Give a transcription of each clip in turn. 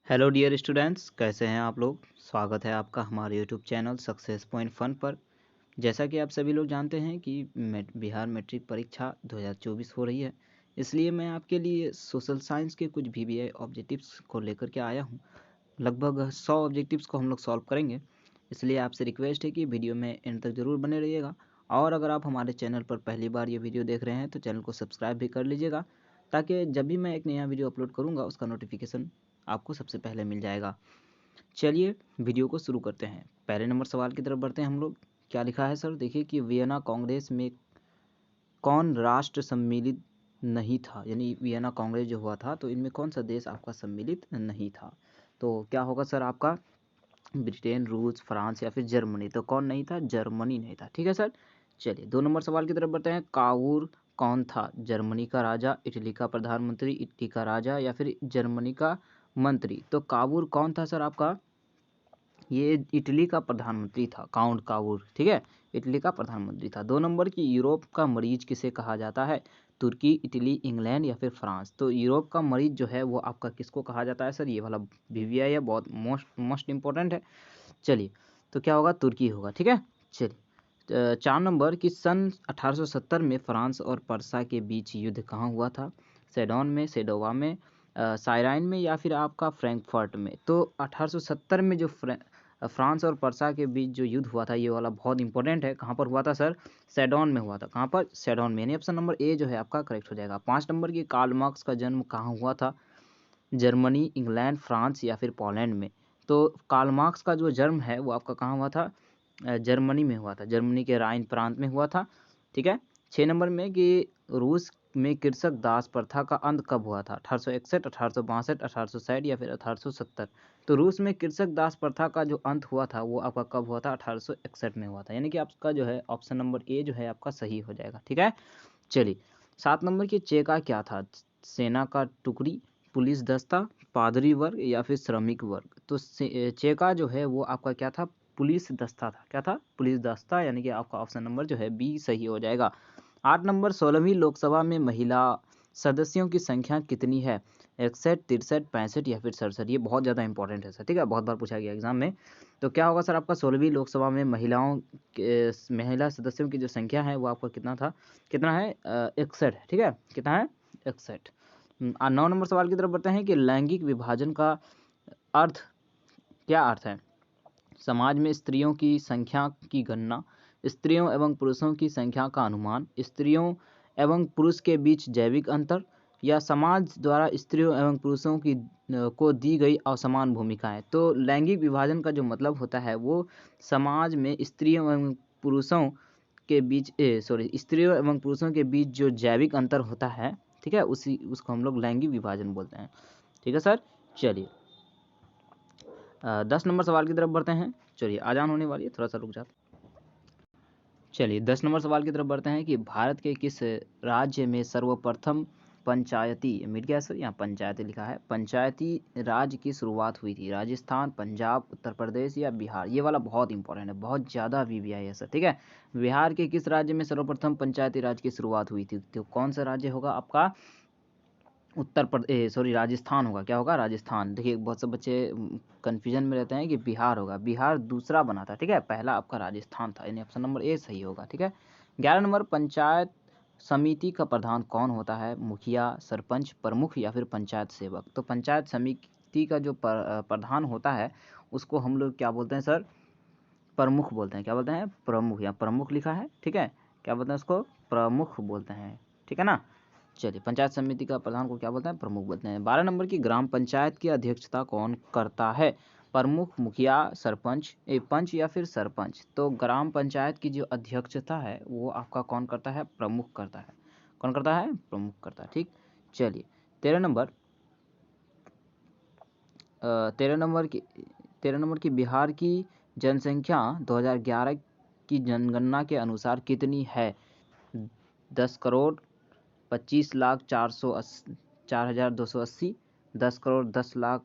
Hello dear students, कैसे हैं आप लोग। स्वागत है आपका हमारे YouTube channel success point fun पर। जैसा कि आप सभी लोग जानते हैं कि बिहार मैट्रिक परीक्षा 2024 हो रही है, इसलिए मैं आपके लिए सोशल साइंस के कुछ VBI ऑब्जेक्टिव्स को लेकर के आया हूं। लगभग 100 ऑब्जेक्टिव्स को हम लोग सॉल्व करेंगे, इसलिए आपसे रिक्वेस्ट है कि वीडियो में एंड तक ज़रूर बने रहिएगा। और अगर आप हमारे चैनल पर पहली बार ये वीडियो देख रहे हैं तो चैनल को सब्सक्राइब भी कर लीजिएगा, ताकि जब भी मैं एक नया वीडियो अपलोड करूँगा उसका नोटिफिकेशन आपको सबसे पहले मिल जाएगा। चलिए वीडियो को शुरू करते हैं। पहले नंबर सवाल की तरफ बढ़ते हैं हम लोग। क्या लिखा है सर, देखिए कि वियना कांग्रेस में कौन राष्ट्र सम्मिलित नहीं था, यानी वियना कांग्रेस जो हुआ था तो इनमें कौन सा देश आपका सम्मिलित नहीं था। तो क्या होगा सर आपका, ब्रिटेन, रूस, फ्रांस या फिर जर्मनी। तो कौन नहीं था, जर्मनी नहीं था। ठीक है सर। चलिए 2 नंबर सवाल की तरफ बढ़ते हैं। कावूर कौन था, जर्मनी का राजा, इटली का प्रधानमंत्री, इटली का राजा या फिर जर्मनी का मंत्री। तो कावूर कौन था सर आपका, ये इटली का प्रधानमंत्री था, काउंट कावूर। ठीक है, इटली का प्रधानमंत्री था। 2 नंबर की यूरोप का मरीज किसे कहा जाता है, तुर्की, इटली, इंग्लैंड या फिर फ्रांस। तो यूरोप का मरीज जो है वो आपका किसको कहा जाता है सर, ये वाला VBI है, बहुत मोस्ट इंपॉर्टेंट है। चलिए तो क्या होगा, तुर्की होगा। ठीक है। चलिए 4 नंबर की सन 1870 में फ्रांस और पर्सा के बीच युद्ध कहाँ हुआ था, सेडोन में, सेडोवा में, साइराइन में या फिर आपका फ्रैंकफर्ट में। तो 1870 में जो फ्रांस और पर्सा के बीच जो युद्ध हुआ था, ये वाला बहुत इंपॉर्टेंट है। कहाँ पर हुआ था सर, सेडोन में हुआ था। कहाँ पर, सेडोन में, यानी ऑप्शन नंबर ए जो है आपका करेक्ट हो जाएगा। 5 नंबर की कार्ल मार्क्स का जन्म कहाँ हुआ था, जर्मनी, इंग्लैंड, फ्रांस या फिर पोलैंड में। तो कार्ल मार्क्स का जो जन्म है वो आपका कहाँ हुआ था, जर्मनी में हुआ था, जर्मनी के राइन प्रांत में हुआ था। ठीक है। 6 नंबर में कि रूस में कृषक दास प्रथा का अंत कब हुआ था, 1861, 1862, 1860 या फिर 1870। तो रूस में कृषक दास प्रथा का जो अंत हुआ था वो आपका कब हुआ था, 1861 में हुआ था। यानी कि आपका जो है ऑप्शन नंबर ए जो है आपका सही हो जाएगा। ठीक है। चलिए 7 नंबर की चेका क्या था, सेना का टुकड़ी, पुलिस दस्ता, पादरी वर्ग या फिर श्रमिक वर्ग। तो चेका जो है वो आपका क्या था, पुलिस दस्ता था। क्या था, पुलिस दस्ता, यानी कि आपका ऑप्शन नंबर जो है बी सही हो जाएगा। 8 नंबर 16वीं लोकसभा में महिला सदस्यों की संख्या कितनी है, 61, 63, 65 या फिर 67। ये बहुत ज़्यादा इंपॉर्टेंट है सर। ठीक है, बहुत बार पूछा गया एग्जाम में। तो क्या होगा सर आपका, 16वीं लोकसभा में महिला सदस्यों की जो संख्या है वो आपका कितना था, कितना है, 61 है। ठीक है, कितना है, 61। 9 नंबर सवाल की तरफ बढ़ते हैं कि लैंगिक विभाजन का अर्थ, क्या अर्थ है, समाज में स्त्रियों की संख्या की गणना, स्त्रियों एवं पुरुषों की संख्या का अनुमान, स्त्रियों एवं पुरुष के बीच जैविक अंतर, या समाज द्वारा स्त्रियों एवं पुरुषों की को दी गई असमान भूमिकाएं। तो लैंगिक विभाजन का जो मतलब होता है वो समाज में स्त्रियों एवं पुरुषों के बीच स्त्रियों एवं पुरुषों के बीच जो जैविक अंतर होता है, ठीक है, उसको हम लोग लैंगिक विभाजन बोलते हैं। ठीक है सर। चलिए 10 नंबर सवाल की तरफ बढ़ते हैं। चलिए आजान होने वाली है, थोड़ा सा रुक जाते। चलिए 10 नंबर सवाल की तरफ बढ़ते हैं कि भारत के किस राज्य में सर्वप्रथम पंचायती, मिट गया सर, यहाँ पंचायती लिखा है, पंचायती राज की शुरुआत हुई थी, राजस्थान, पंजाब, उत्तर प्रदेश या बिहार। ये वाला बहुत इंपॉर्टेंट है, बहुत ज़्यादा VBI है सर। ठीक है, बिहार के किस राज्य में सर्वप्रथम पंचायती राज की शुरुआत हुई थी, तो कौन सा राज्य होगा आपका, उत्तर प्रदेश, राजस्थान होगा। क्या होगा, राजस्थान। देखिए बहुत से बच्चे कन्फ्यूजन में रहते हैं कि बिहार होगा, बिहार दूसरा बना था। ठीक है, पहला आपका राजस्थान था, यानी ऑप्शन नंबर ए सही होगा। ठीक है। 11 नंबर पंचायत समिति का प्रधान कौन होता है, मुखिया, सरपंच, प्रमुख या फिर पंचायत सेवक। तो पंचायत समिति का जो प्रधान होता है उसको हम लोग क्या बोलते हैं सर, प्रमुख बोलते हैं। क्या बोलते हैं, प्रमुख, या प्रमुख लिखा है। ठीक है, क्या बोलते हैं उसको, प्रमुख बोलते हैं। ठीक है ना। चलिए पंचायत समिति का प्रधान को क्या बोलते हैं, प्रमुख बोलते हैं। 12 नंबर की ग्राम पंचायत की अध्यक्षता कौन करता है, प्रमुख, मुखिया, सरपंच, पंच या फिर सरपंच। तो ग्राम पंचायत की जो अध्यक्षता है वो आपका कौन करता है, प्रमुख करता है। कौन करता है, प्रमुख करता है। ठीक। चलिए 13 नंबर 13 नंबर की बिहार की जनसंख्या 2011 की जनगणना के अनुसार कितनी है, 10 करोड़, 25 लाख 4,280, 10 करोड़ 10 लाख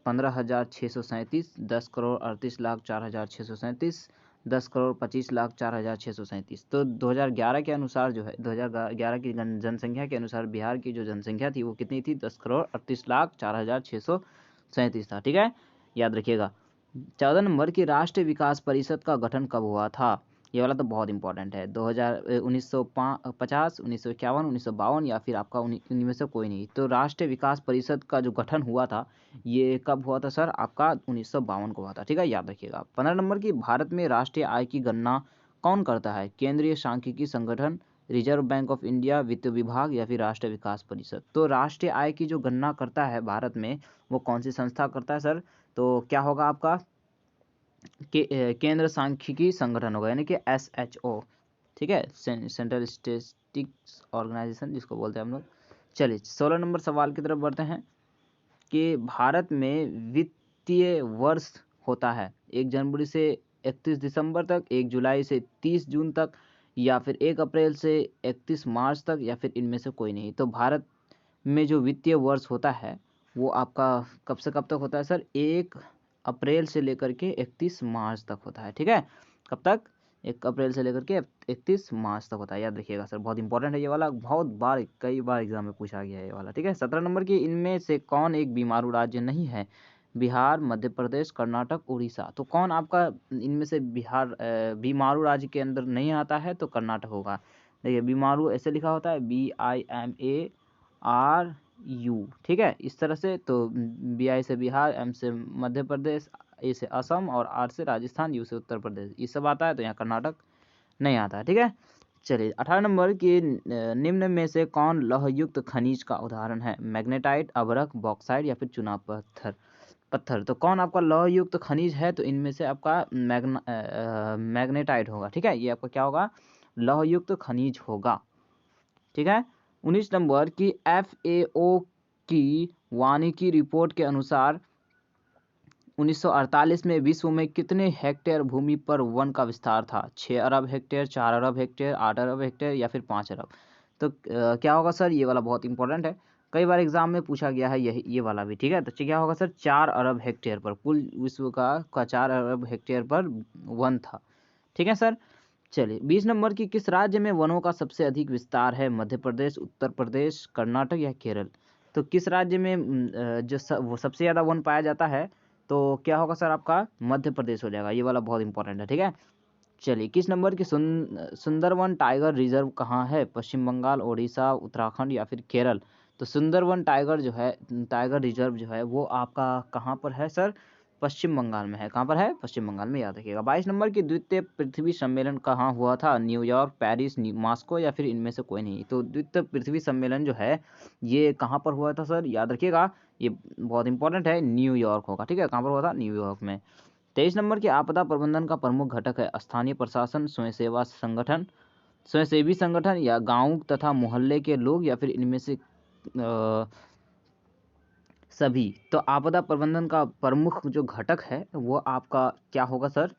15,637, 10 करोड़ 38 लाख 4,637, 10 करोड़ 25 लाख 4,637। तो 2011 के अनुसार जो है, 2011 की जनसंख्या के अनुसार बिहार की जो जनसंख्या थी वो कितनी थी, 10 करोड़ 38 लाख 4,637। 37 था, ठीक है, याद रखिएगा। 14 नंबर की राष्ट्रीय विकास परिषद का गठन कब हुआ था? ये वाला तो बहुत इंपॉर्टेंट है। 1950, 1951, 1952 या फिर आपका इनमें से कोई नहीं। तो राष्ट्रीय विकास परिषद का जो गठन हुआ था ये कब हुआ था सर? आपका 1952 को हुआ था, ठीक है, याद रखिएगा। 15 नंबर की भारत में राष्ट्रीय आय की गणना कौन करता है? केंद्रीय सांख्यिकी संगठन, रिजर्व बैंक ऑफ इंडिया, वित्त विभाग या फिर राष्ट्रीय विकास परिषद? तो राष्ट्रीय आय की जो गणना करता है भारत में वो कौन सी संस्था करता है सर? तो क्या होगा आपका केंद्र सांख्यिकी संगठन होगा, यानी कि SHO, ठीक है, सेंट्रल स्टैटिस्टिक्स ऑर्गेनाइजेशन जिसको बोलते हैं हम लोग। चलिए 16 नंबर सवाल की तरफ बढ़ते हैं कि भारत में वित्तीय वर्ष होता है 1 जनवरी से 31 दिसंबर तक, 1 जुलाई से 30 जून तक, या फिर 1 अप्रैल से 31 मार्च तक, या फिर इनमें से कोई नहीं। तो भारत में जो वित्तीय वर्ष होता है वो आपका कब से कब तक होता है सर? 1 अप्रैल से लेकर के 31 मार्च तक होता है, ठीक है। कब तक? 1 अप्रैल से लेकर के 31 मार्च तक होता है, याद रखिएगा सर, बहुत इंपॉर्टेंट है ये वाला, बहुत बार कई बार एग्जाम में पूछा गया है ये वाला, ठीक है। 17 नंबर की इनमें से कौन एक बीमारू राज्य नहीं है? बिहार, मध्य प्रदेश, कर्नाटक, उड़ीसा। तो कौन आपका इनमें से बीमारू राज्य के अंदर नहीं आता है? तो कर्नाटक होगा। देखिए बीमारू ऐसे लिखा होता है BIMARU, ठीक है, इस तरह से। तो BI से बिहार, M से मध्य प्रदेश, A से असम और R से राजस्थान, U से उत्तर प्रदेश, ये सब आता है। तो यहाँ कर्नाटक नहीं आता है, ठीक है। चलिए 18 नंबर की निम्न में से कौन लौहयुक्त खनिज का उदाहरण है? मैग्नेटाइट, अभ्रक, बॉक्साइट या फिर चुना पत्थर। तो कौन आपका लौहयुक्त खनिज है? तो इनमें से आपका मैग्नेटाइट होगा, ठीक है, ये आपका क्या होगा? लौहयुक्त खनिज होगा, ठीक है। 19 नंबर की FAO की वानिकी रिपोर्ट के अनुसार 1948 में विश्व में कितने हेक्टेयर भूमि पर वन का विस्तार था? 6 अरब हेक्टेयर, 4 अरब हेक्टेयर, 8 अरब हेक्टेयर या फिर 5 अरब? तो क्या होगा सर? ये वाला बहुत इंपॉर्टेंट है, कई बार एग्जाम में पूछा गया है ये वाला भी, ठीक है। तो क्या होगा सर? 4 अरब हेक्टेयर पर, कुल विश्व का 4 अरब हेक्टेयर पर वन था, ठीक है सर। चलिए 20 नंबर की किस राज्य में वनों का सबसे अधिक विस्तार है? मध्य प्रदेश, उत्तर प्रदेश, कर्नाटक या केरल? तो किस राज्य में वो सबसे ज़्यादा वन पाया जाता है? तो क्या होगा सर? आपका मध्य प्रदेश हो जाएगा, ये वाला बहुत इंपॉर्टेंट है, ठीक है। चलिए किस नंबर की सुंदरवन टाइगर रिजर्व कहाँ है? पश्चिम बंगाल, उड़ीसा, उत्तराखंड या फिर केरल? तो सुंदरवन टाइगर रिजर्व जो है वो आपका कहाँ पर है सर? पश्चिम बंगाल में है। कहाँ पर है? पश्चिम बंगाल में, याद रखिएगा। 22 नंबर की द्वितीय पृथ्वी सम्मेलन कहाँ हुआ था? न्यूयॉर्क, पेरिस, मॉस्को या फिर इनमें से कोई नहीं। तो द्वितीय पृथ्वी सम्मेलन जो है ये कहाँ पर हुआ था सर? याद रखिएगा, ये बहुत इंपॉर्टेंट है, न्यूयॉर्क होगा, ठीक है। कहाँ पर हुआ था? न्यूयॉर्क में। 23 नंबर की आपदा प्रबंधन का प्रमुख घटक है स्थानीय प्रशासन, स्वयंसेवी संगठन या गांव तथा मोहल्ले के लोग या फिर इनमें से सभी। तो आपदा प्रबंधन का प्रमुख जो घटक है वो आपका क्या होगा सर?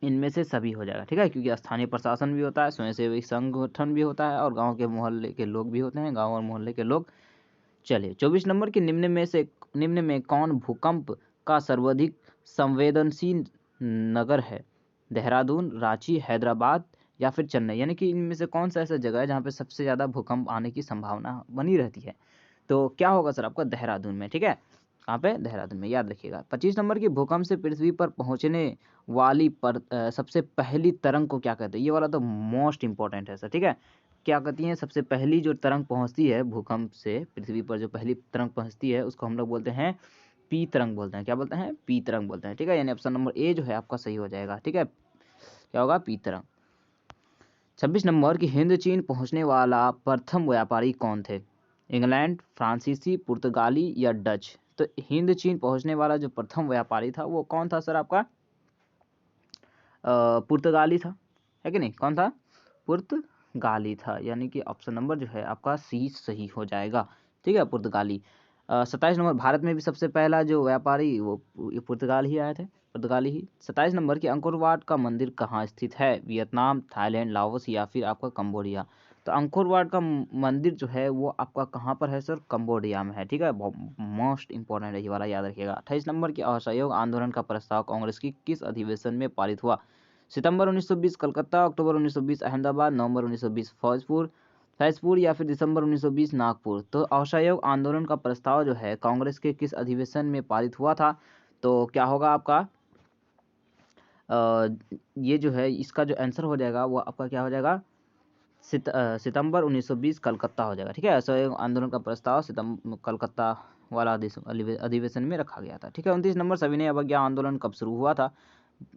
इनमें से सभी हो जाएगा, ठीक है, क्योंकि स्थानीय प्रशासन भी होता है, स्वयंसेवी संगठन भी होता है और गांव के मोहल्ले के लोग भी होते हैं, गांव और मोहल्ले के लोग। चलिए 24 नंबर की निम्न में कौन भूकंप का सर्वाधिक संवेदनशील नगर है? देहरादून, रांची, हैदराबाद या फिर चेन्नई? यानी कि इनमें से कौन सा ऐसा जगह है जहाँ पे सबसे ज़्यादा भूकंप आने की संभावना बनी रहती है? तो क्या होगा सर? आपका देहरादून में, ठीक है। कहाँ पे? देहरादून में, याद रखिएगा। 25 नंबर की भूकंप से पृथ्वी पर पहुंचने वाली सबसे पहली तरंग को क्या कहते हैं? ये वाला तो मोस्ट इंपॉर्टेंट है सर, ठीक है। क्या कहती हैं? सबसे पहली जो तरंग पहुंचती है भूकंप से पृथ्वी पर, जो पहली तरंग पहुंचती है उसको हम लोग बोलते हैं पी तरंग बोलते हैं। क्या बोलते हैं? पी तरंग बोलते हैं, ठीक है। यानी ऑप्शन नंबर ए जो है आपका सही हो जाएगा, ठीक है। क्या होगा? पी तरंग। 26 नंबर की हिंद चीन पहुंचने वाला प्रथम व्यापारी कौन थे? इंग्लैंड, फ्रांसीसी, पुर्तगाली या डच? तो हिंद चीन पहुंचने वाला जो प्रथम व्यापारी था वो कौन था सर? आपका पुर्तगाली था, है कि नहीं? कौन था? पुर्तगाली था, यानी कि ऑप्शन नंबर जो है आपका सी सही हो जाएगा, ठीक है, पुर्तगाली। 27 नंबर, भारत में भी सबसे पहला जो व्यापारी वो पुर्तगाल ही आए थे, पुर्तगाली ही। 27 नंबर की अंकोर वाट का मंदिर कहाँ स्थित है? वियतनाम, थाईलैंड, लाओस या फिर आपका कंबोडिया? तो अंकोर वाट का मंदिर जो है वो आपका कहाँ पर है सर? कंबोडिया में है, ठीक है, मोस्ट इंपॉर्टेंट है ये वाला, याद रखिएगा। 28 नंबर की असहयोग आंदोलन का प्रस्ताव कांग्रेस की किस अधिवेशन में पारित हुआ? सितंबर 1920 कलकत्ता, अक्टूबर 1920 अहमदाबाद, नवंबर 1920 फौजपुर, फैजपुर या फिर दिसंबर 1920 नागपुर। तो असहयोग आंदोलन का प्रस्ताव जो है कांग्रेस के किस अधिवेशन में पारित हुआ था? तो क्या होगा आपका ये जो है इसका जो आंसर हो जाएगा वो आपका क्या हो जाएगा, सितंबर 1920 कलकत्ता हो जाएगा। ठीक है, असहयोग आंदोलन का प्रस्ताव कलकत्ता वाला अधिवेशन में रखा गया था। ठीक है, 29 नंबर, सविनय अवज्ञा आंदोलन कब शुरू हुआ था?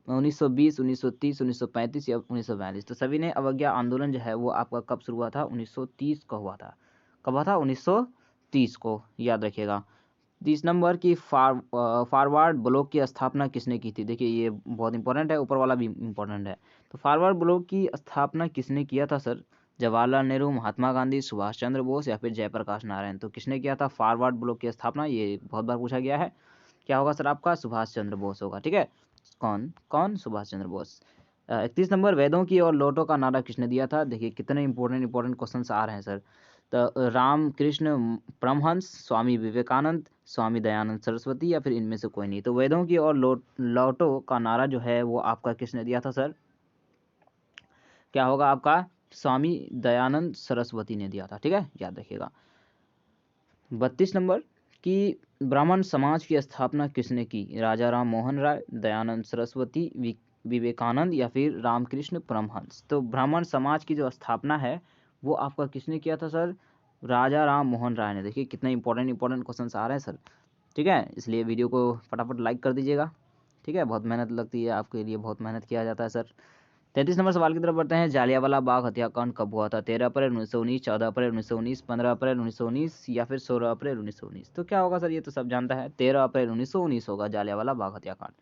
1920, 1930, 1935 या 1942। तो सविनय अवज्ञा आंदोलन जो है वो आपका कब शुरू हुआ था? 1930 को हुआ था। कब हुआ था? 1930 को, याद रखिएगा। 30 नंबर की फॉरवर्ड ब्लॉक की स्थापना किसने की थी? देखिए ये बहुत इंपॉर्टेंट है, ऊपर वाला भी इंपॉर्टेंट है। तो फॉरवर्ड ब्लॉक की स्थापना किसने किया था सर? जवाहरलाल नेहरू, महात्मा गांधी, सुभाष चंद्र बोस या फिर जयप्रकाश नारायण। तो किसने किया था फॉरवर्ड ब्लॉक की स्थापना? ये बहुत बार पूछा गया है। क्या होगा सर आपका? सुभाष चंद्र बोस होगा। ठीक है, कौन कौन? सुभाष चंद्र बोस। 31 नंबर, वेदों की और लौटो का नारा किसने दिया था? देखिए कितने इंपॉर्टेंट क्वेश्चन आ रहे हैं सर। तो रामकृष्ण परमहंस, स्वामी विवेकानंद, स्वामी दयानंद सरस्वती या फिर इनमें से कोई नहीं। तो वेदों की और लौटो का नारा जो है वो आपका किसने दिया था सर? क्या होगा आपका? स्वामी दयानंद सरस्वती ने दिया था। ठीक है, याद रखिएगा। 32 नंबर की ब्राह्मण समाज की स्थापना किसने की? राजा राम मोहन राय, दयानंद सरस्वती, विवेकानंद या फिर रामकृष्ण परमहंस। तो ब्राह्मण समाज की जो स्थापना है वो आपका किसने किया था सर? राजा राम मोहन राय ने। देखिए कितने इंपॉर्टेंट क्वेश्चन आ रहे हैं सर। ठीक है, इसलिए वीडियो को फटाफट लाइक कर दीजिएगा। ठीक है, बहुत मेहनत लगती है आपके लिए, बहुत मेहनत किया जाता है सर। 33 नंबर सवाल की तरफ बढ़ते हैं। जालियांवाला बाग हत्याकांड कब हुआ था? 13 अप्रैल 1919, 14 अप्रैल 1919, 15 अप्रैल 1919 या फिर 16 अप्रैल 1919। तो क्या होगा सर? ये तो सब जानता है, 13 अप्रैल 1919 होगा जालियांवाला बाग हत्याकांड।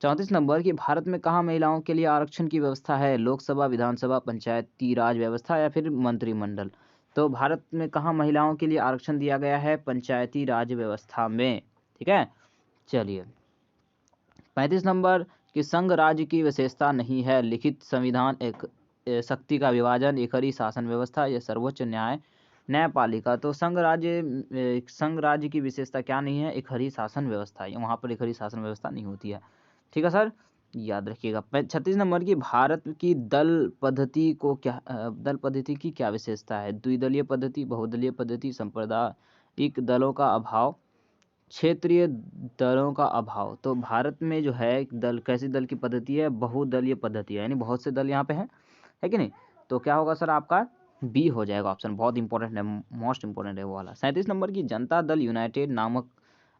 34 नंबर की भारत में कहाँ महिलाओं के लिए आरक्षण की व्यवस्था है? लोकसभा, विधानसभा, पंचायती राज व्यवस्था या फिर मंत्रिमंडल। तो भारत में कहाँ महिलाओं के लिए आरक्षण दिया गया है? पंचायती राज व्यवस्था में। ठीक है, चलिए। 35 नंबर कि संघ राज्य की विशेषता नहीं है, लिखित संविधान, एक शक्ति का विभाजन, एक हरी शासन व्यवस्था या सर्वोच्च न्यायपालिका। तो संघ राज्य की विशेषता क्या नहीं है? एक हरी शासन व्यवस्था है, वहाँ पर एक हरी शासन व्यवस्था नहीं होती है। ठीक है सर, याद रखिएगा। 36 नंबर की भारत की दल पद्धति की क्या विशेषता है? द्विदलीय पद्धति, बहुदलीय पद्धति, सांप्रदायिक दलों का अभाव, क्षेत्रीय दलों का अभाव। तो भारत में जो है दल, कैसी दल की पद्धति है? बहुदलीय पद्धति है, यानी बहुत से दल यहाँ पे है कि नहीं? तो क्या होगा सर आपका? बी हो जाएगा ऑप्शन। बहुत इंपॉर्टेंट है, मोस्ट इंपॉर्टेंट है वो वाला। 37 नंबर की जनता दल यूनाइटेड नामक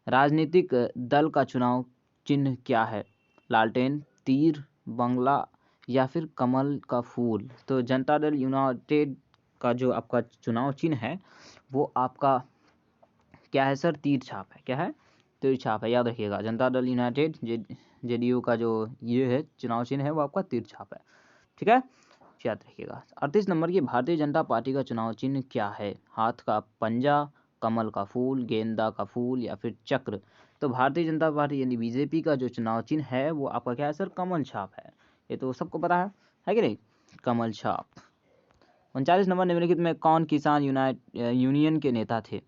राजनीतिक दल का चुनाव चिन्ह क्या है? लालटेन, तीर, बंगला या फिर कमल का फूल। तो जनता दल यूनाइटेड का जो आपका चुनाव चिन्ह है वो आपका क्या है सर? तीर छाप है। क्या है? तीर छाप है, याद रखिएगा। जनता दल यूनाइटेड जेडीयू का जो ये है चुनाव चिन्ह है वो आपका तीर छाप है। ठीक है, याद रखिएगा। 38 नंबर की भारतीय जनता पार्टी का चुनाव चिन्ह क्या है? हाथ का पंजा, कमल का फूल, गेंदा का फूल या फिर चक्र। तो भारतीय जनता पार्टी यानी बीजेपी का जो चुनाव चिन्ह है वो आपका क्या है सर? कमल छाप है। ये तो सबको पता है कि नहीं? कमल छाप। 39 नंबर, निम्नलिखित में कौन किसान यूनियन के नेता थे?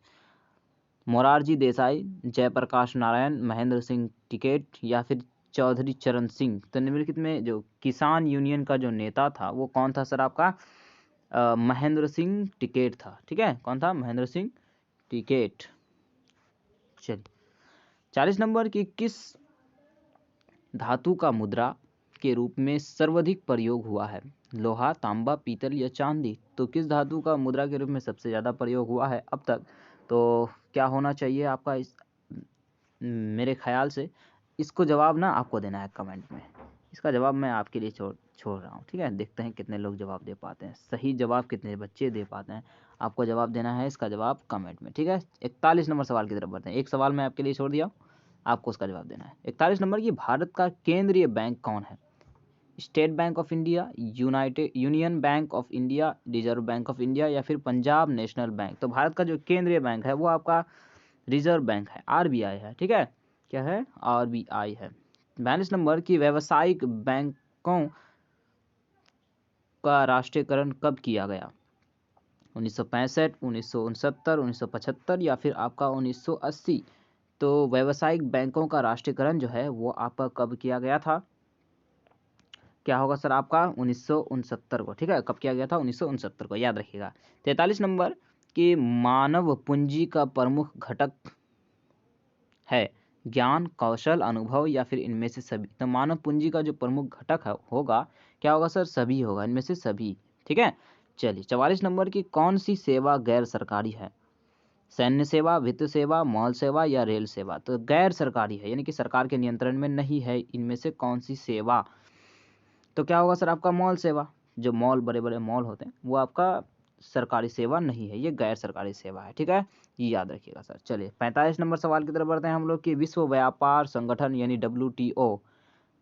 मोरारजी देसाई, जयप्रकाश नारायण, महेंद्र सिंह टिकैत या फिर चौधरी चरण सिंह। तो निम्नलिखित में जो किसान यूनियन का जो नेता था वो कौन था सर आपका? महेंद्र सिंह टिकैत था। ठीक है, कौन था? महेंद्र सिंह टिकैत। चलिए, 40 नंबर की किस धातु का मुद्रा के रूप में सर्वाधिक प्रयोग हुआ है? लोहा, तांबा, पीतल या चांदी। तो किस धातु का मुद्रा के रूप में सबसे ज़्यादा प्रयोग हुआ है अब तक? तो क्या होना चाहिए आपका मेरे ख्याल से इसको जवाब ना आपको देना है कमेंट में। इसका जवाब मैं आपके लिए छोड़ रहा हूँ। ठीक है, देखते हैं कितने लोग जवाब दे पाते हैं, सही जवाब कितने बच्चे दे पाते हैं। आपको जवाब देना है इसका जवाब कमेंट में। ठीक है, 41 नंबर सवाल की तरफ बढ़ते हैं। एक सवाल मैं आपके लिए छोड़ दिया, आपको उसका जवाब देना है। 41 नंबर की भारत का केंद्रीय बैंक कौन है? State bank of India, union bank of India, reserve bank of India या फिर पंजाब नेशनल बैंक। तो भारत का जो केंद्रीय बैंक है वो आपका रिजर्व बैंक है, आरबीआई है। ठीक है, क्या है? आरबीआई है। 42 नंबर की व्यावसायिक बैंकों का राष्ट्रीयकरण कब किया गया? 1965, 1969, 1975 या फिर आपका 1980। तो व्यावसायिक बैंकों का राष्ट्रीयकरण जो है वो आपका कब किया गया था? क्या होगा सर आपका 1969 को, ठीक है। कब किया गया था? 1969 को, याद रखिएगा। 43 नंबर कि मानव पूंजी का प्रमुख घटक है ज्ञान, कौशल, अनुभव या फिर इनमें से सभी। तो मानव पूंजी का जो प्रमुख घटक है होगा, क्या होगा सर? सभी होगा, इनमें से सभी, ठीक है। चलिए 44 नंबर की कौन सी सेवा गैर सरकारी है? सैन्य सेवा, वित्त सेवा, मॉल सेवा या रेल सेवा। तो गैर सरकारी है, यानी कि सरकार के नियंत्रण में नहीं है, इनमें से कौन सी सेवा? तो क्या होगा सर आपका? मॉल सेवा। जो मॉल, बड़े बड़े मॉल होते हैं, वो आपका सरकारी सेवा नहीं है, ये गैर सरकारी सेवा है, ठीक है। ये याद रखिएगा सर। चलिए 45 नंबर सवाल की तरफ बढ़ते हैं हम लोग कि विश्व व्यापार संगठन यानी WTO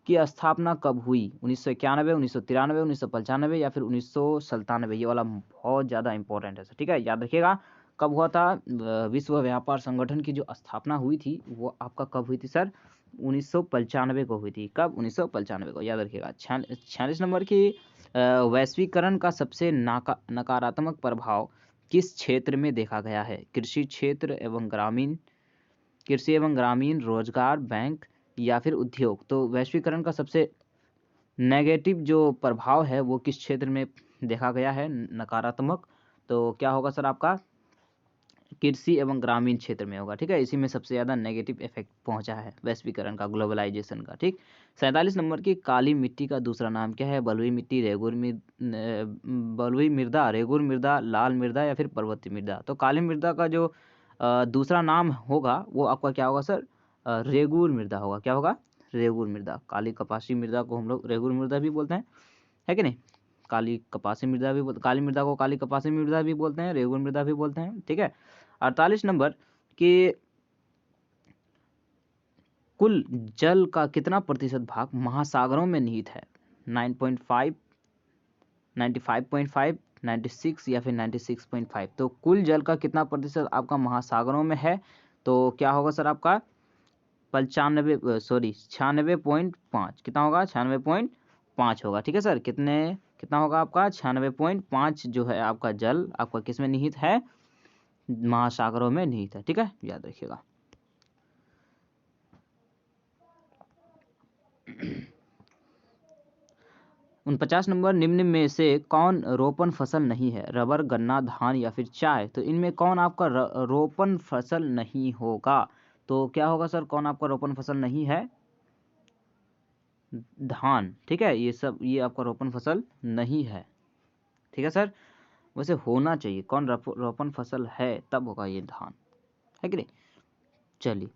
की स्थापना कब हुई? 1991, 1993, 1995 या फिर 1997। ये वाला बहुत ज़्यादा इंपॉर्टेंट है सर, ठीक है, याद रखिएगा। कब हुआ था विश्व व्यापार संगठन की जो स्थापना हुई थी, वो आपका कब हुई थी सर? 1995 को हुई थी। कब? 1995 को, याद रखिएगा। 46 नंबर की वैश्वीकरण का सबसे नकारात्मक प्रभाव किस क्षेत्र में देखा गया है? कृषि क्षेत्र एवं ग्रामीण, कृषि एवं ग्रामीण, रोजगार, बैंक या फिर उद्योग। तो वैश्वीकरण का सबसे नेगेटिव जो प्रभाव है वो किस क्षेत्र में देखा गया है, नकारात्मक? तो क्या होगा सर आपका? कृषि एवं ग्रामीण क्षेत्र में होगा, ठीक है। इसी में सबसे ज़्यादा नेगेटिव इफेक्ट पहुंचा है वैश्वीकरण का, ग्लोबलाइजेशन का, ठीक। 47 नंबर की काली मिट्टी का दूसरा नाम क्या है? बलुई मिट्टी, बलुई मृदा, रेगुर मृदा, लाल मृदा या फिर पर्वतीय मृदा। तो काली मृदा का जो दूसरा नाम होगा वो आपका क्या होगा सर? रेगुर मृदा होगा। क्या होगा? रेगुर मृदा। काली कपासी मृदा को हम लोग रेगुर मृदा भी बोलते हैं, है कि नहीं? काली कपासी मृदा भी काली मृदा को काली कपासी मृदा भी बोलते हैं, रेगुर मृदा भी बोलते हैं, ठीक है। 48 नंबर कि कुल जल का कितना प्रतिशत भाग महासागरों में निहित है? 9.5, 95.5, 96 या फिर 96.5। तो कुल जल का कितना प्रतिशत आपका महासागरों में है? तो क्या होगा सर आपका? 96.5। कितना होगा? 96.5 होगा, ठीक है सर। कितना होगा आपका? 96.5 जो है आपका जल आपका किस में निहित है? महासागरों में निहित है, ठीक है, याद रखिएगा। उन 50 नंबर निम्न में से कौन रोपण फसल नहीं है? रबर, गन्ना, धान या फिर चाय। तो इनमें कौन आपका रोपण फसल नहीं होगा? तो क्या होगा सर? कौन आपका रोपण फसल नहीं है? धान, ठीक है। ये आपका रोपण फसल नहीं है, ठीक है सर। वैसे होना चाहिए, कौन रोपण फसल है तब होगा ये धान, है कि नहीं। चलिए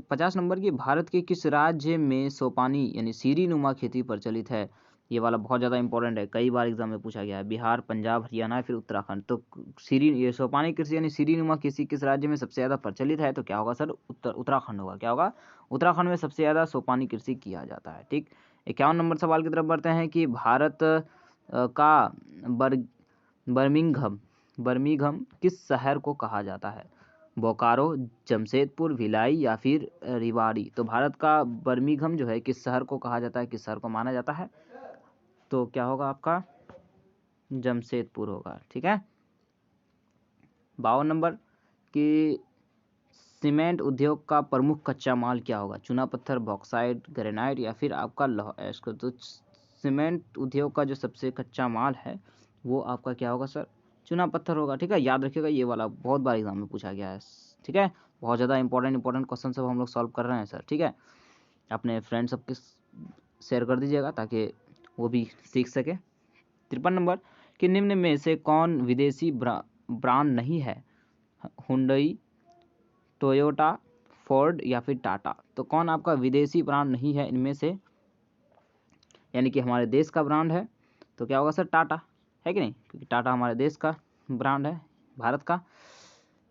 50 नंबर की भारत के किस राज्य में सोपानी यानी सीरी नुमा खेती प्रचलित है? ये वाला बहुत ज़्यादा इंपॉर्टेंट है, कई बार एग्जाम में पूछा गया है। बिहार, पंजाब, हरियाणा या फिर उत्तराखंड। तो ये सोपानी कृषि यानी सीरी नुमा कृषि किस राज्य में सबसे ज़्यादा प्रचलित है? तो क्या होगा सर? उत्तराखंड होगा। क्या होगा? उत्तराखंड में सबसे ज़्यादा सोपानी कृषि किया जाता है, ठीक। 51 नंबर सवाल की तरफ बढ़ते हैं कि भारत का बर्मिंघम किस शहर को कहा जाता है? बोकारो, जमशेदपुर, भिलाई या फिर रेवाड़ी। तो भारत का बर्मिंघम जो है किस शहर को कहा जाता है, किस शहर को माना जाता है? तो क्या होगा आपका? जमशेदपुर होगा, ठीक है। 52 नंबर कि सीमेंट उद्योग का प्रमुख कच्चा माल क्या होगा? चूना पत्थर, बॉक्साइट, ग्रेनाइट या फिर आपका लौह अयस्क। तो सीमेंट उद्योग का जो सबसे कच्चा माल है वो आपका क्या होगा सर? चूना पत्थर होगा, ठीक है, याद रखिएगा। ये वाला बहुत बार एग्जाम में पूछा गया है, ठीक है। बहुत ज़्यादा इंपॉर्टेंट क्वेश्चन सब हम लोग सॉल्व कर रहे हैं सर, ठीक है। अपने फ्रेंड सबके शेयर कर दीजिएगा ताकि वो भी सीख सके। 53 नंबर कि निम्न में से कौन विदेशी ब्रांड नहीं है? हुंडई, टोयोटा, फोर्ड या फिर टाटा। तो कौन आपका विदेशी ब्रांड नहीं है इनमें से, यानी कि हमारे देश का ब्रांड है? तो क्या होगा सर? टाटा, है कि नहीं, क्योंकि टाटा हमारे देश का ब्रांड है, भारत का।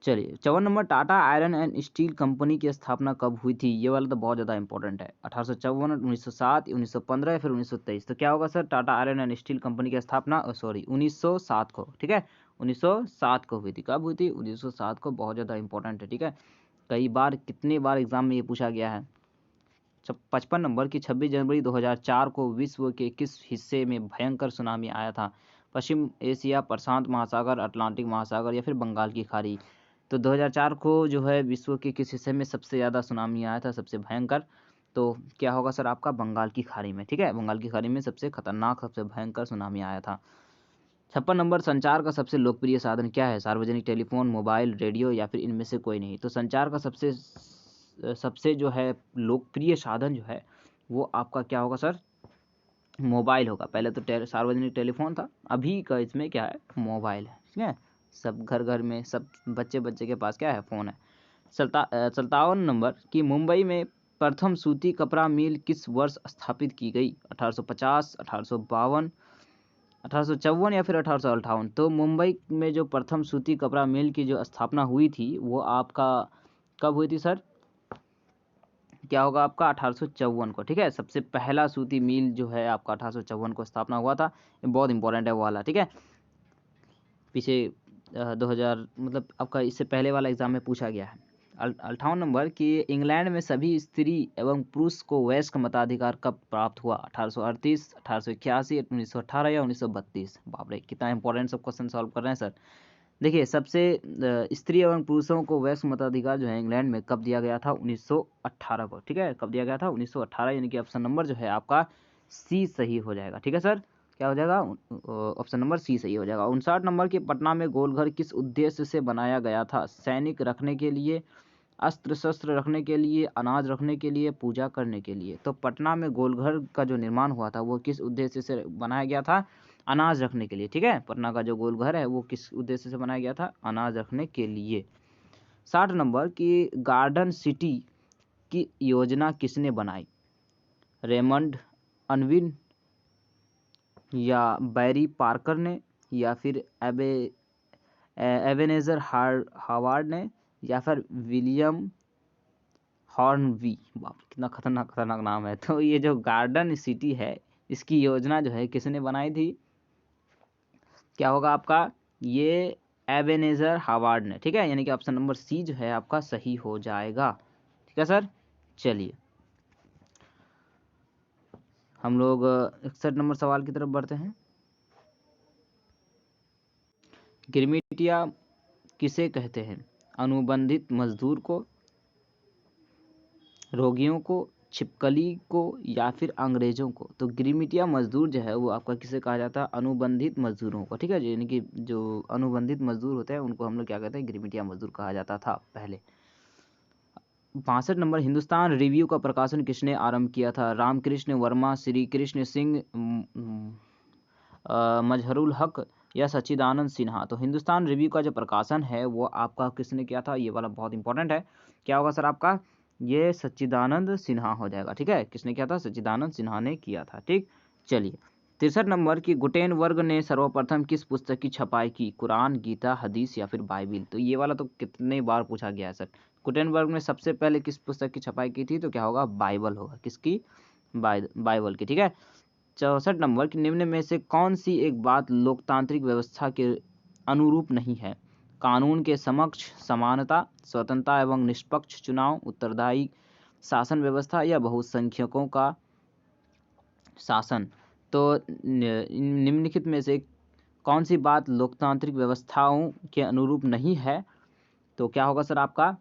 चलिए 54 number Tata iron and steel company की स्थापना कब हुई थी? ये वाला तो बहुत ज़्यादा इंपॉर्टेंट है। 1854, 1907, 1915 या फिर 1923। तो क्या होगा sir? Tata iron and steel company की स्थापना 1907 को, ठीक है, 1907 को हुई थी। कब हुई थी? 1907 को। बहुत ज़्यादा इंपॉर्टेंट है, ठीक है। कई बार, कितने बार एग्जाम में ये पूछा गया है। 55 नंबर की 26 जनवरी 2004 को विश्व के किस हिस्से में भयंकर सुनामी आया था? पश्चिम एशिया, प्रशांत महासागर, अटलांटिक महासागर या फिर बंगाल की खाड़ी। तो 2004 को जो है विश्व के किस हिस्से में सबसे ज़्यादा सुनामी आया था, सबसे भयंकर? तो क्या होगा सर आपका बंगाल की खाड़ी में, ठीक है, बंगाल की खाड़ी में सबसे खतरनाक सबसे भयंकर सुनामी आया था। 56 नंबर, संचार का सबसे लोकप्रिय साधन क्या है? सार्वजनिक टेलीफोन, मोबाइल, रेडियो या फिर इनमें से कोई नहीं। तो संचार का सबसे सबसे जो है लोकप्रिय साधन जो है वो आपका क्या होगा सर? मोबाइल होगा। पहले तो सार्वजनिक टेलीफोन था, अभी का इसमें क्या है? मोबाइल है, ठीक है। सब घर घर में सब बच्चे बच्चे के पास क्या है? फ़ोन है। 57 नंबर कि मुंबई में प्रथम सूती कपड़ा मिल किस वर्ष स्थापित की गई? 1850, 1852, 1854 या फिर 1858। तो मुंबई में जो प्रथम सूती कपड़ा मिल की जो स्थापना हुई थी वो आपका कब हुई थी सर? क्या होगा आपका? 1854 को, ठीक है। सबसे पहला सूती मिल जो है आपका 1854 को स्थापना हुआ था। ये बहुत इंपॉर्टेंट है वो वाला, ठीक है। पीछे 2000 मतलब आपका इससे पहले वाला एग्जाम में पूछा गया है। 58 नंबर कि इंग्लैंड में सभी स्त्री एवं पुरुष को वयस्क मताधिकार कब प्राप्त हुआ? 1838, 1881, 1918 या 1932? बाप रे, कितना इंपॉर्टेंट सब क्वेश्चन सॉल्व कर रहे हैं सर। देखिए, सबसे स्त्री एवं पुरुषों को वयस्क मताधिकार जो है इंग्लैंड में कब दिया गया था? 1918 को, ठीक है। कब दिया गया था? 1918, यानी कि ऑप्शन नंबर जो है आपका सी सही हो जाएगा, ठीक है सर। क्या हो जाएगा? ऑप्शन नंबर सी सही हो जाएगा। 59 नंबर की पटना में गोलघर किस उद्देश्य से बनाया गया था? सैनिक रखने के लिए, अस्त्र शस्त्र रखने के लिए, अनाज रखने के लिए, पूजा करने के लिए। तो पटना में गोलघर का जो निर्माण हुआ था वो किस उद्देश्य से बनाया गया था? अनाज रखने के लिए, ठीक है। पटना का जो गोलघर है वो किस उद्देश्य से बनाया गया था? अनाज रखने के लिए। 60 नंबर की गार्डन सिटी की योजना किसने बनाई? रेमंड अनविन या बैरी पार्कर ने या फिर एबेनेजर हार्वर्ड ने या फिर विलियम हॉर्नबी? बाप रे, कितना खतरनाक खतरनाक नाम है। तो ये जो गार्डन सिटी है इसकी योजना जो है किसने बनाई थी? क्या होगा आपका? ये एबेनेजर हार्वर्ड ने, ठीक है। यानी कि ऑप्शन नंबर सी जो है आपका सही हो जाएगा, ठीक है सर। चलिए हम लोग 61 नंबर सवाल की तरफ बढ़ते हैं। गिरमिटिया किसे कहते हैं? अनुबंधित मजदूर को, रोगियों को, छिपकली को या फिर अंग्रेजों को? तो गिरमिटिया मजदूर जो है वो आपका किसे कहा जाता है? अनुबंधित मजदूरों को, ठीक है। यानी कि जो अनुबंधित मजदूर होते हैं उनको हम लोग क्या कहते हैं? गिरमिटिया मजदूर कहा जाता था पहले। 62 नंबर, हिंदुस्तान रिव्यू का प्रकाशन किसने आरंभ किया था? रामकृष्ण वर्मा, श्री कृष्ण सिंह, मजहरुल हक या सच्चिदानंद सिन्हा? तो हिंदुस्तान रिव्यू का जो प्रकाशन है वो आपका किसने किया था? ये वाला बहुत इंपॉर्टेंट है। क्या होगा सर आपका? ये सच्चिदानंद सिन्हा हो जाएगा, ठीक है। किसने किया था? सच्चिदानंद सिन्हा ने किया था, ठीक। चलिए 63 नंबर की गुटेनबर्ग ने सर्वप्रथम किस पुस्तक की छपाई की? कुरान, गीता, हदीस या फिर बाइबिल? तो ये वाला तो कितने बार पूछा गया है सर। गुटेनबर्ग ने सबसे पहले किस पुस्तक की छपाई की थी? तो क्या होगा? बाइबल होगा। किसकी? बाइबल की, ठीक है। 64 नंबर की निम्न में से कौन सी एक बात लोकतांत्रिक व्यवस्था के अनुरूप नहीं है? कानून के समक्ष समानता, स्वतंत्रता एवं निष्पक्ष चुनाव, उत्तरदायी शासन व्यवस्था या बहुसंख्यकों का शासन? तो निम्नलिखित में से कौन सी बात लोकतांत्रिक व्यवस्थाओं के अनुरूप नहीं है? तो क्या होगा सर आपका?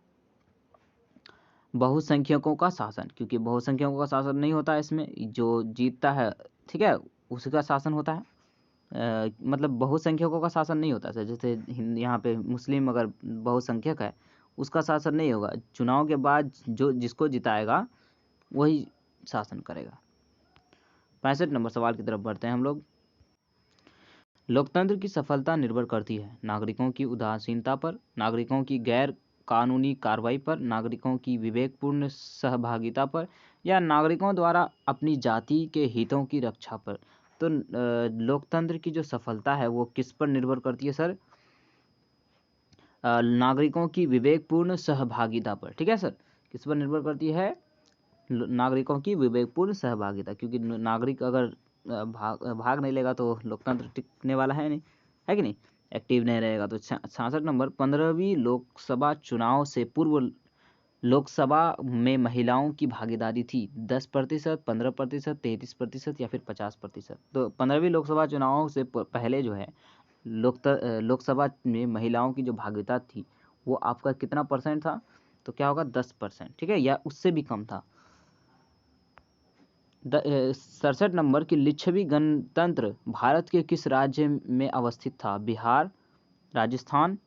बहुसंख्यकों का शासन, क्योंकि बहुसंख्यकों का शासन नहीं होता है इसमें, जो जीतता है, ठीक है, उसका शासन होता है। मतलब बहुसंख्यकों का शासन नहीं होता सर। जैसे यहाँ पे मुस्लिम अगर बहुसंख्यक है उसका शासन नहीं होगा। चुनाव के बाद जो जिसको जिताएगा वही शासन करेगा। 65 नंबर सवाल की तरफ बढ़ते हैं हम लोग। लोकतंत्र की सफलता निर्भर करती है नागरिकों की उदासीनता पर, नागरिकों की गैर कानूनी कार्रवाई पर, नागरिकों की विवेकपूर्ण सहभागिता पर या नागरिकों द्वारा अपनी जाति के हितों की रक्षा पर? तो लोकतंत्र की जो सफलता है वो किस पर निर्भर करती है सर? नागरिकों की विवेकपूर्ण सहभागिता पर, ठीक है सर। किस पर निर्भर करती है? नागरिकों की विवेकपूर्ण सहभागिता, क्योंकि नागरिक अगर भाग नहीं लेगा तो लोकतंत्र टिकने वाला है नहीं, है कि नहीं, एक्टिव नहीं रहेगा। तो 66 नंबर, 15वीं लोकसभा चुनाव से पूर्व लोकसभा में महिलाओं की भागीदारी थी 10%, 15%, 33% या फिर 50%? तो 15वीं लोकसभा चुनाव से पहले जो है लोकसभा में महिलाओं की जो भागीदारी थी वो आपका कितना परसेंट था? तो क्या होगा? 10%, ठीक है, या उससे भी कम था। 67 नंबर की लिच्छवी गणतंत्र भारत के किस राज्य में अवस्थित था? बिहार, राजस्थान,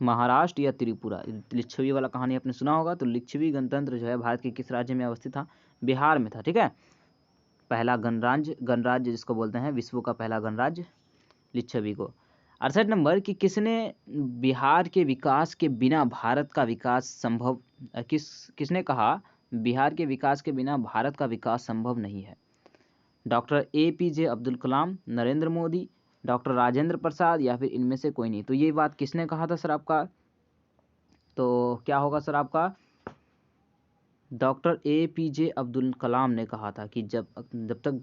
महाराष्ट्र या त्रिपुरा? लिच्छवी वाला कहानी आपने सुना होगा। तो लिच्छवी गणतंत्र जो है भारत के किस राज्य में अवस्थित था? बिहार में था। ठीक है, पहला गणराज्य जिसको बोलते हैं, विश्व का पहला गणराज्य लिच्छवी को। 68 नंबर कि किसने बिहार के विकास के बिना भारत का विकास संभव किसने कहा बिहार के विकास के बिना भारत का विकास संभव नहीं है? Doctor APJ Abdul Kalam, Narendra Modi, doctor Rajendra Prasad या फिर इनमें से कोई नहीं। तो ये बात किसने कहा था सर आपका? तो क्या होगा सर आपका? डॉक्टर APJ अब्दुल कलाम ने कहा था कि जब तक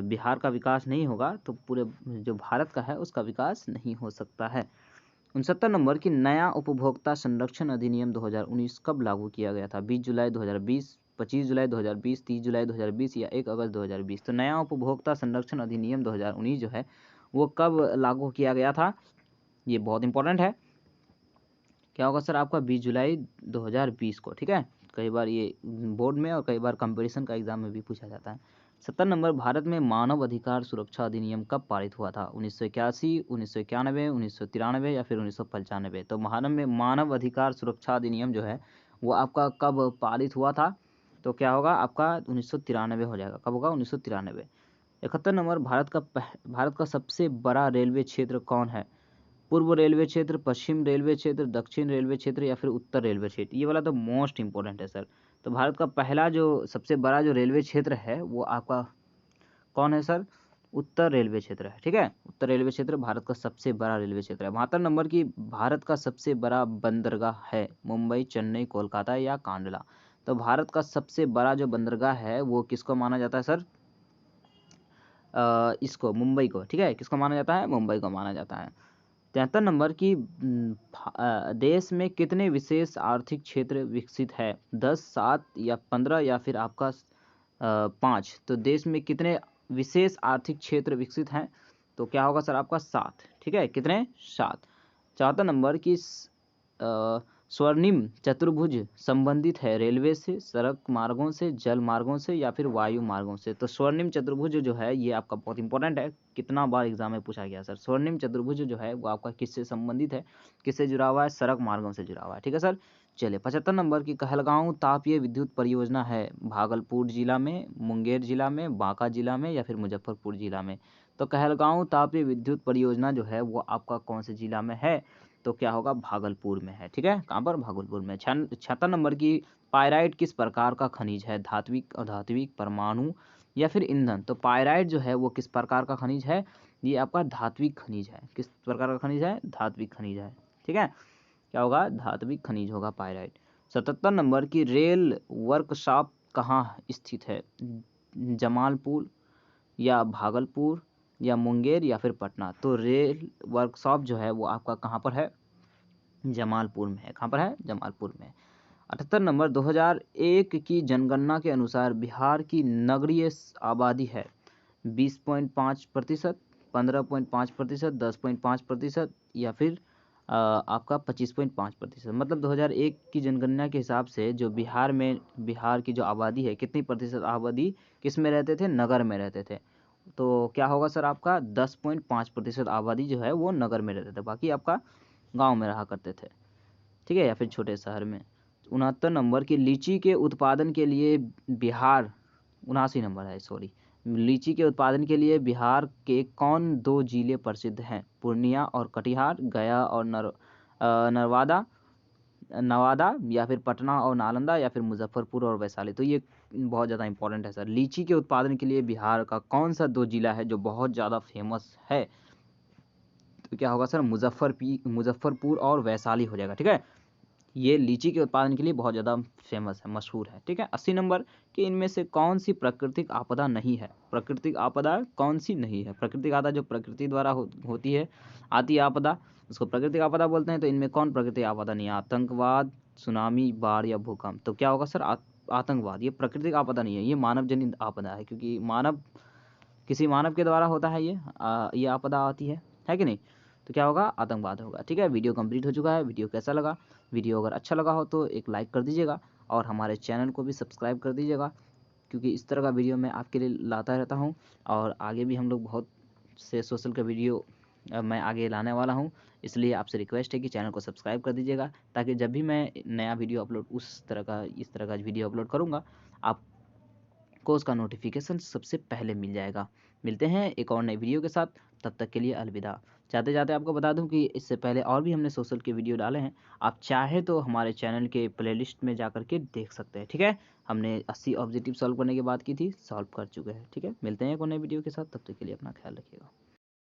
बिहार का विकास नहीं होगा तो पूरे जो भारत का है उसका विकास नहीं हो सकता है। 69 नंबर की नया उपभोक्ता संरक्षण अधिनियम 2019 कब लागू किया गया था? 20 जुलाई 2020, 25 जुलाई 2020, 30 जुलाई 2020 या 1 अगस्त 2020? तो नया उपभोक्ता संरक्षण अधिनियम 2019 जो है वो कब लागू किया गया था? ये बहुत इंपॉर्टेंट है। क्या होगा सर आपका? 20 जुलाई 2020 को। ठीक है, कई बार ये बोर्ड में और कई बार कंपटीशन का एग्जाम में भी पूछा जाता है। 70 नंबर भारत में मानव अधिकार सुरक्षा अधिनियम कब पारित हुआ था? 1981, 1991, 1993 या फिर 1995? तो भारत में मानव अधिकार सुरक्षा अधिनियम जो है वो आपका कब पारित हुआ था? तो क्या होगा आपका? 1993 हो जाएगा। कब होगा? 1993। 71 नंबर भारत का सबसे बड़ा रेलवे क्षेत्र कौन है? पूर्व रेलवे क्षेत्र, पश्चिम रेलवे क्षेत्र, दक्षिण रेलवे क्षेत्र या फिर उत्तर रेलवे क्षेत्र? ये वाला तो मोस्ट इंपॉर्टेंट है सर। तो भारत का पहला जो सबसे बड़ा जो रेलवे क्षेत्र है वो आपका कौन है सर? उत्तर रेलवे क्षेत्र है। ठीक है, उत्तर रेलवे क्षेत्र भारत का सबसे बड़ा रेलवे क्षेत्र है। 72 नंबर की भारत का सबसे बड़ा बंदरगाह है? मुंबई, चेन्नई, कोलकाता या कांडला? तो भारत का सबसे बड़ा जो बंदरगाह है वो किसको माना जाता है सर? इसको, मुंबई को। ठीक है, किसको माना जाता है? मुंबई को माना जाता है। 73 नंबर की देश में कितने विशेष आर्थिक क्षेत्र विकसित है? 10, 7 या 15 या फिर आपका 5? तो देश में कितने विशेष आर्थिक क्षेत्र विकसित हैं? तो क्या होगा सर आपका? 7। ठीक है, कितने? 7। 74 नंबर की स्वर्णिम चतुर्भुज संबंधित है रेलवे से, सड़क मार्गों से, जल मार्गों से या फिर वायु मार्गों से? तो स्वर्णिम चतुर्भुज जो है ये आपका बहुत इंपॉर्टेंट है, कितना बार एग्जाम में पूछा गया सर। स्वर्णिम चतुर्भुज जो है वो आपका किससे संबंधित है? किससे जुड़ा हुआ है? सड़क मार्गों से जुड़ा हुआ है। ठीक है सर। चलिए, 75 नंबर की कहलगांव तापीय विद्युत परियोजना है भागलपुर जिला में, मुंगेर जिला में, बांका जिला में या फिर मुजफ्फरपुर जिला में? तो कहलगांव तापीय विद्युत परियोजना जो है वो आपका कौन से जिला में है? तो क्या होगा? भागलपुर में है। ठीक है, कहाँ पर? भागलपुर में। 76 नंबर की पायराइट किस प्रकार का खनिज है? धात्विक, अधात्विक, परमाणु या फिर ईंधन? तो पायराइट जो है वो किस प्रकार का खनिज है? ये आपका धात्विक खनिज है। किस प्रकार का खनिज है? धात्विक खनिज है। ठीक है, क्या होगा? धात्विक खनिज होगा पायराइट। 77 नंबर की रेल वर्कशॉप कहाँ स्थित है? जमालपुर या भागलपुर या मुंगेर या फिर पटना? तो रेल वर्कशॉप जो है वो आपका कहाँ पर है? जमालपुर में है। कहाँ पर है? जमालपुर में। 78 नंबर 2001 की जनगणना के अनुसार बिहार की नगरीय आबादी है 20.5%, 15.5%, 10.5% या फिर आपका 25.5%? मतलब 2001 की जनगणना के हिसाब से जो बिहार की जो आबादी है, कितनी प्रतिशत आबादी किस में रहते थे? नगर में रहते थे। तो क्या होगा सर आपका? 10.5% आबादी जो है वो नगर में रहते थे, बाकी आपका गांव में रहा करते थे। ठीक है, या फिर छोटे शहर में। 69 नंबर की लीची के उत्पादन के लिए बिहार 79 नंबर है, सॉरी। लीची के उत्पादन के लिए बिहार के कौन दो जिले प्रसिद्ध हैं? पूर्णिया और कटिहार, गया और नवादा या फिर पटना और नालंदा या फिर मुजफ्फरपुर और वैशाली? तो ये बहुत ज़्यादा इंपॉर्टेंट है सर। लीची के उत्पादन के लिए बिहार का कौन सा दो जिला है जो बहुत ज़्यादा फेमस है? तो क्या होगा सर? मुजफ्फरपुर और वैशाली हो जाएगा। ठीक है, ये लीची के उत्पादन के लिए बहुत ज़्यादा फेमस है, मशहूर है। ठीक है, 80 नंबर कि इनमें से कौन सी प्राकृतिक आपदा नहीं है? प्राकृतिक आपदा कौन सी नहीं है? प्राकृतिक आपदा जो प्रकृति द्वारा होती है, आती आपदा, उसको प्राकृतिक आपदा बोलते हैं। तो इनमें कौन प्राकृतिक आपदा नहीं है? आतंकवाद, सुनामी, बाढ़ या भूकंप? तो क्या होगा सर? आतंकवाद। ये प्राकृतिक आपदा नहीं है, ये मानव जनित आपदा है, क्योंकि किसी मानव के द्वारा होता है ये आपदा आती है कि नहीं? तो क्या होगा? आतंकवाद होगा। ठीक है, वीडियो कंप्लीट हो चुका है। वीडियो कैसा लगा? वीडियो अगर अच्छा लगा हो तो एक लाइक कर दीजिएगा और हमारे चैनल को भी सब्सक्राइब कर दीजिएगा। क्योंकि इस तरह का वीडियो मैं आपके लिए लाता रहता हूँ और आगे भी हम लोग बहुत से सोशल का वीडियो मैं आगे लाने वाला हूँ। इसलिए आपसे रिक्वेस्ट है कि चैनल को सब्सक्राइब कर दीजिएगा, ताकि जब भी मैं नया वीडियो अपलोड इस तरह का वीडियो अपलोड करूँगा, आपको उसका नोटिफिकेशन सबसे पहले मिल जाएगा। मिलते हैं एक और नई वीडियो के साथ, तब तक के लिए अलविदा। जाते जाते आपको बता दूं कि इससे पहले और भी हमने सोशल के वीडियो डाले हैं, आप चाहे तो हमारे चैनल के प्लेलिस्ट में जा करके देख सकते हैं। ठीक है, हमने 80 ऑब्जेक्टिव सॉल्व करने की बात की थी, सॉल्व कर चुके हैं। ठीक है, मिलते हैं एक और नई वीडियो के साथ, तब तक के लिए अपना ख्याल रखिएगा।